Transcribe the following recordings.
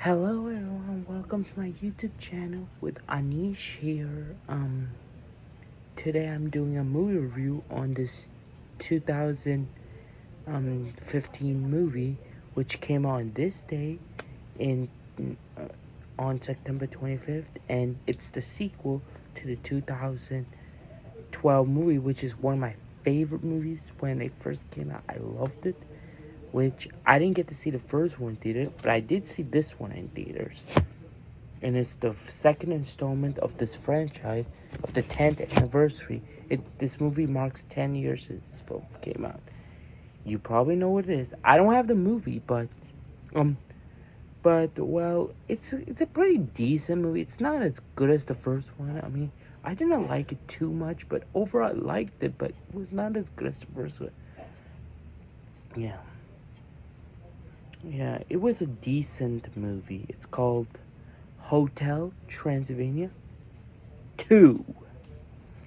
Hello everyone, welcome to my YouTube channel with Anish here. Today I'm doing a movie review on this 2015 movie, which came on this day in on September 25th, and it's the sequel to the 2012 movie, which is one of my favorite movies. When they first came out, I loved it. Which I didn't get to see the first one in theaters, but I did see this one in theaters. And it's the second installment of this franchise of the 10th anniversary. This movie marks 10 years since this film came out. You probably know what it is. I don't have the movie, but well, it's a pretty decent movie. It's not as good as the first one. I mean, I didn't like it too much, but overall I liked it, but it was not as good as the first one. Yeah. Yeah, it was a decent movie. It's called Hotel Transylvania 2.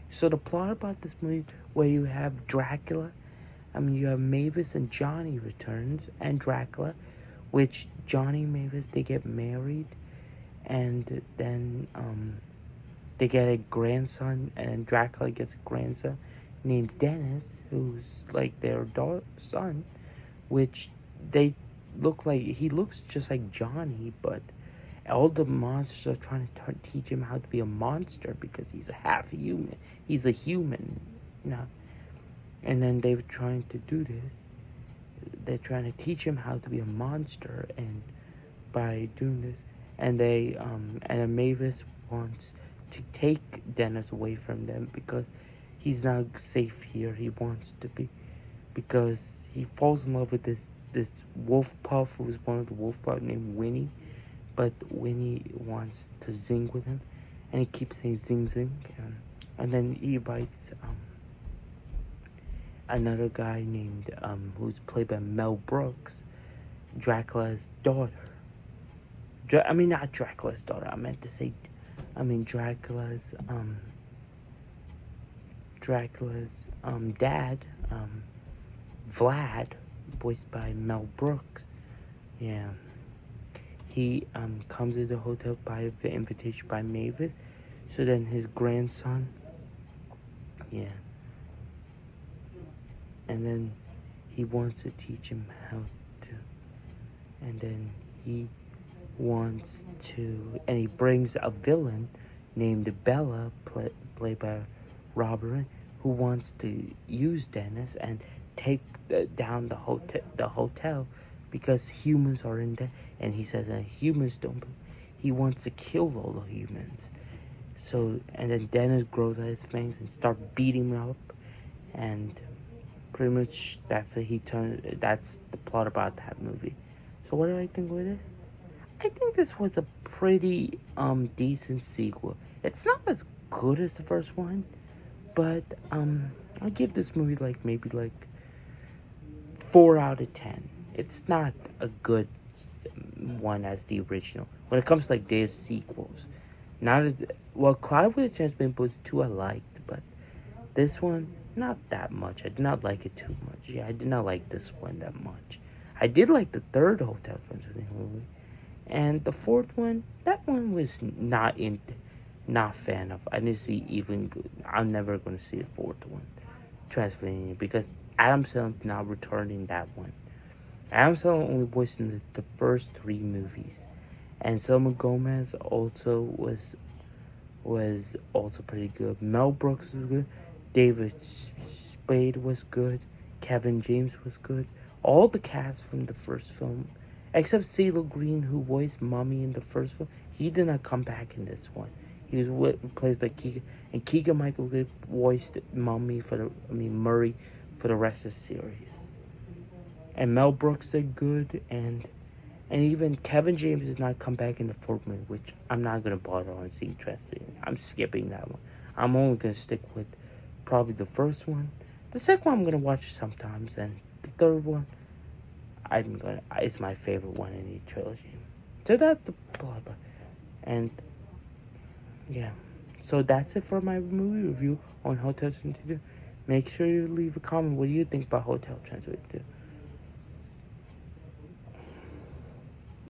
So the plot about this movie, where you have Dracula, you have Mavis and Johnny returns, and Dracula, which Johnny and Mavis, they get married, and then they get a grandson, and Dracula gets a grandson named Dennis, who's like their son, which he looks just like Johnny, but all the monsters are trying to teach him how to be a monster because he's a half human. He's a human, And then they're trying to do this. They're trying to teach him how to be a monster, and by doing this, and then Mavis wants to take Dennis away from them because he's not safe here. He wants to be, because he falls in love with this wolf puff, who's one of the wolf puff named Winnie, but Winnie wants to zing with him, and he keeps saying zing zing, and then he invites another guy named who's played by Mel Brooks, Dracula's daughter. Not Dracula's daughter. I meant to say, Dracula's dad, Vlad, voiced by Mel Brooks. Yeah. He comes to the hotel by the invitation by Mavis. So then his grandson, yeah. And then he wants to teach him how to. And then he wants to, and he brings a villain named Bella, played by Robert, who wants to use Dennis and take down the hotel because humans are in there, and he says that humans don't. He wants to kill all the humans. So, and then Dennis grows out his fangs and start beating him up, and pretty much that's it. That's the plot about that movie. So what do I think with it? I think this was a pretty decent sequel. It's not as good as the first one, but I give this movie maybe 4 out of 10. It's not a good one as the original. When it comes to their sequels, not as well. Cloud with a Chance was 2 I liked, but this one not that much. I did not like it too much. Yeah, I did not like this one that much. I did like the third Hotel Transylvania movie, and the fourth one. That one was not fan of. I didn't see even good. I'm never gonna see the fourth one, Transylvania, because Adam Sandler now returning that one. Adam Sandler only voiced in the first 3 movies, and Selma Gomez also was also pretty good. Mel Brooks was good. David Spade was good. Kevin James was good. All the cast from the first film, except CeeLo Green, who voiced Mummy in the first film, he did not come back in this one. He was replaced by Keegan, and Keegan-Michael Key voiced Murray for the rest of the series. And Mel Brooks did good, and even Kevin James did not come back in the fourth movie, which I'm not gonna bother on seeing Transylvania. I'm skipping that one. I'm only gonna stick with probably the first one. The second one I'm gonna watch sometimes, and the third one it's my favorite one in the trilogy. So that's the plot. And yeah. So that's it for my movie review on Hotel Transylvania. Make sure you leave a comment. What do you think about Hotel Transylvania?